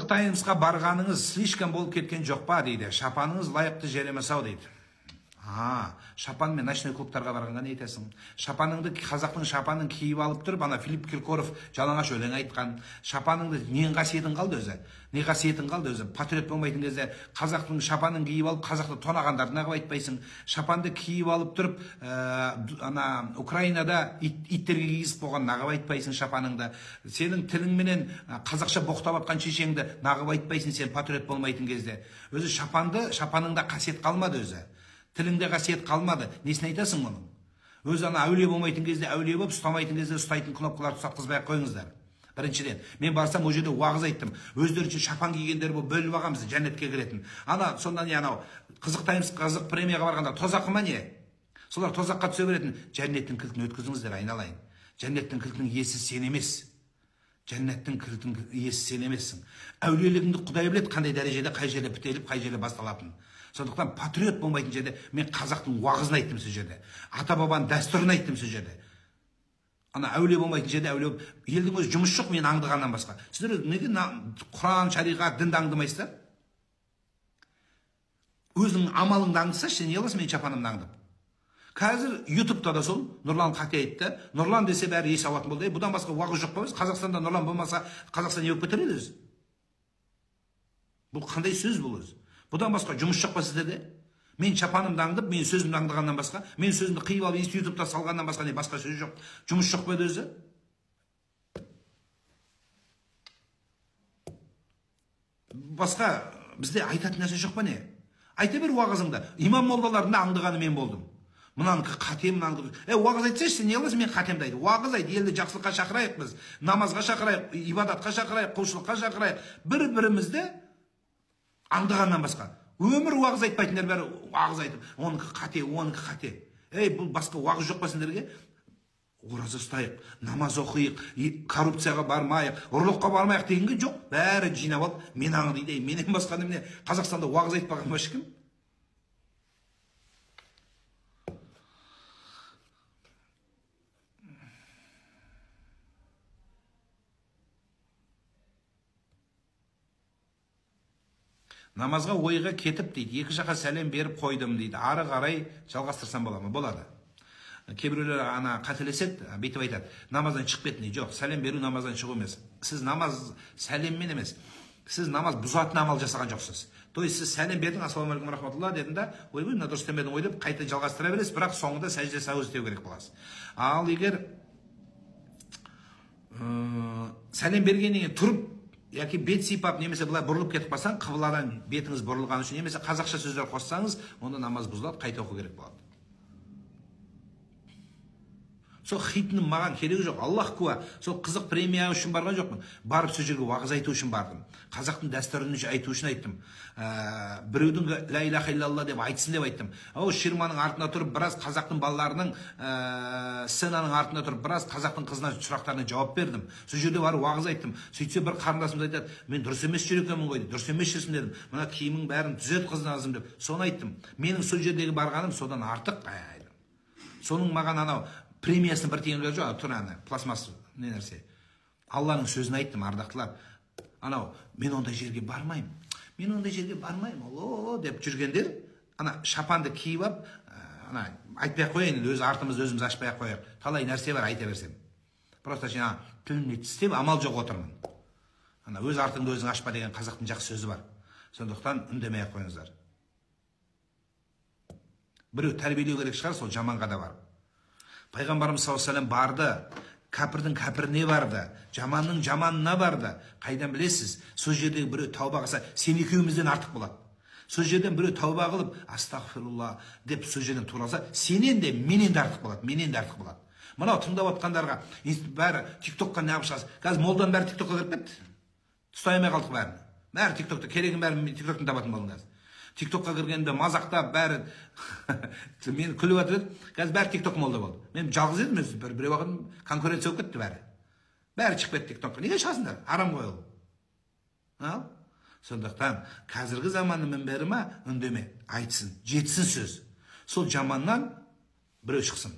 Қызық Таймсқа барғаныңыз слишком болып кеткен жоқ па дейді. Шапаныңыз лайықты жер емес ау дейді. Шапан мен ночной клубтарға барғанға не айтасың? Шапаныңды, қазақтың шапанын киіп алып тұрып, ана Филипп Киркоров жалаңаш өлең айтқан. Шапаныңды нең қасиетін қалды өзі? Не қасиетін қалды өзі? Патриот болмайтын кезде қазақтың шапанын киіп алып, қазақты тонағандарды неғып айтпайсың? Шапанды киіп алып тұрып, ана Украинада иттерге кигізіп қойған неғып айтпайсың шапаныңды? Сенің тіліңменен қазақша боқтап атқан шешеңді неғып айтпайсың сен патриот болмайтын кезде? Өзі шапаныңда қасиет қалмады өзі. Тіліңде қасиет қалмады. Несін айтасың оның? Өзі ана әулие болмайтын кезде әулие болып, ұстамайтын кезде ұстайтын кнопкаларды ұстатқызбай қойыңыздар. Біріншіден, мен барсам о жерде уағыз айттым. Өздері үшін шапан кигендер болып бөліп алғанбыз, жәннетке кіретін. Ана сонда не анау Қызық Таймс қызық премияға барғанда тозаққа ма не? Солар тозаққа түсе беретін. Жәннеттің кілтін өткізіңіздер, айналайын. Жәннеттің кілтінің иесі сен емес. Жәннеттің кілтінің иесі сен емессің. Әулиелігіңді Құдай біледі, қандай дәрежеде, қай жерде бітеліп, қай жерде басталатынын. Сондықтан патриот болмайтын жерде мен қазақтың уағызын айттым сол жерде. Ата бабаның дәстүрін айттым сол жерде. Ана әулие болмайтын жерде әулие болып, елдің өзі жұмыс жоқ мен аңдығаннан басқа. Сіздер неге Құран, шариғат, дінді аңдымайсыздар? Өзің амалыңды аңдысашы, сен не қыласың мен шапанымды аңдып? Қазір ютубта да сол Нұрлан қате айтты. Нұрлан десе бәрі ес алатын болды. Бұдан басқа уағыз жоқ па? Қазақстанда Нұрлан болмаса, Қазақстан не болып кетер еді өзі? Бұл қандай сөз бұл өзі? Бұдан басқа жұмыс жоқ па сіздерде? Мен шапанымды аңдып, мен сөзімді аңдығаннан басқа, мен сөзімді қиып алып ютубта салғаннан басқа не басқа сөз жоқ. Жұмыс жоқ па өзі? Басқа бізде айтатын нәрсе жоқ па не? Айта бер уағызыңда. Имам молдаларында аңдығаны мен болдым. Мұнанікі қатем, уағыз айтсайшы, сен не қыласың? Мен қатемді айт. Уағыз айт, елді жақсылыққа шақырайық біз, намазға шақырайық, ибадатқа шақырайық, құлшылыққа шақырайық. Бір-бірімізді аңдығаннан басқа. Өмір уағыз айтпайтындар бәрі уағыз айтып, оныкі қате, оныкі қате. Бұл басқа уағыз жоқ па сендерге? Ораза ұстайық, намаз оқиық, коррупцияға бармайық, ұрлыққа бармайық дегенге жоқ. Бәрі жинап алып, мен аңдиды, менен басқа немене Қазақстанда уағыз айтпаған ба ешкім? Намазға ойға кетіп дейді, екі жаққа сәлем беріп қойдым дейді. Ары қарай жалғастырсам бола ма? Болады. Кейбіреулер ана қателеседі, бүйтіп айтады. Намаздан шығып кеттің дейді. Жоқ, сәлем беру намаздан шығу емес. Сіз намаз сәлеммен емес. Сіз намаз бұзатын амал жасаған жоқсыз. То есть сіз сәлем бердің, ассалаумағалейкум рахматулла дедің да, ойбай, мына дұрыс істемедің ғой деп қайта жалғастыра бересіз, бірақ соңында сәжде сау істеу керек боласыз. Ал егер сәлем бергеннен кейін тұрып яки бет сипап немесе былай бұрылып кетіп қалсаң, қыбладан бетіңіз бұрылған үшін немесе қазақша сөздер қоссаңыз, онда намаз бұзылады, қайта оқу керек болады. Сол хитінің маған керегі жоқ. Аллах куә. Сол қызық премия үшін барған жоқпын. Барып сол жерге уағыз айту үшін бардым. Қазақтың дәстүрін айту үшін айттым. Біреудің ла илаха илlallah деп айтсын деп айттым. Ол ширманың артында тұрып, біраз қазақтың балаларының сценаның артында тұрып, біраз қазақтың қызына сұрақтарына жауап бердім. Сол жерде барып уағыз айттым. Сөйтсе бір қарындасымыз айтады, мен дұрыс емес жүр екенмін ғой, дұрыс емес жүрсің дедім. Мына киімің бәрін түзет қызым деп. Соны айттым. Менің сол жердегі барғаным содан артық. Соның маған анау премиясын бір тиын жоқ, тұр ана пластмасс не нәрсе. Алланың сөзін айттым, ардақтылар. Анау, мен ондай жерге бармаймын. Мен ондай жерге бармаймын. Алло деп жүргендер, ана шапанды киіп алып, ана айтпай қояйын, өз артымызды өзіміз ашпай қояйық. Талай нәрсе бар айта берсем. Просто сен тілімді тістеп амал жоқ отырмын. Ана өз артыңды өзің ашпа деген қазақтың жақсы сөзі бар. Сондықтан үндемей қойыңыздар. Біреу тәрбиелеу керек шығар, сол жаманға да бар. Пайғамбарымыз саллаллаху алейхи ва саллям барды, кәпірдің кәпіріне барды, жаманның жаманына барды. Қайдан білесіз? Сол жердегі біреу тауба қылса, сен екеумізден артық болады. Сол жерден біреу тауба қылып, астағфирулла деп сол жерден туралса, сенен де менен де артық болады, менен де артық болады. Мынау тыңдап отқандарға бәрі тиктокқа неғып шығасыз? Қазір молдан бәрі тиктокқа кіріп кетті. Ұстай алмай қалдық бәрін. Бәрі тиктокта, керегін бәрі тиктоктан табатын болдыңыз. Тиктокқа кіргенде мазақтап бәрі мен күліп жатыр еді. Қазір бәрі тикток молда болды. Мен жалғыз едім өзі, бір уақыт конкуренция болып кетті бәрі. Бәрі шығып кетті тиктокқа. Неге шығасыңдар? Арам ғой ол. Ал? Сондықтан қазіргі заманның мінбері ма? Үндеме, айтсын, жетсін сөз. Сол жаманнан біреу шықсын.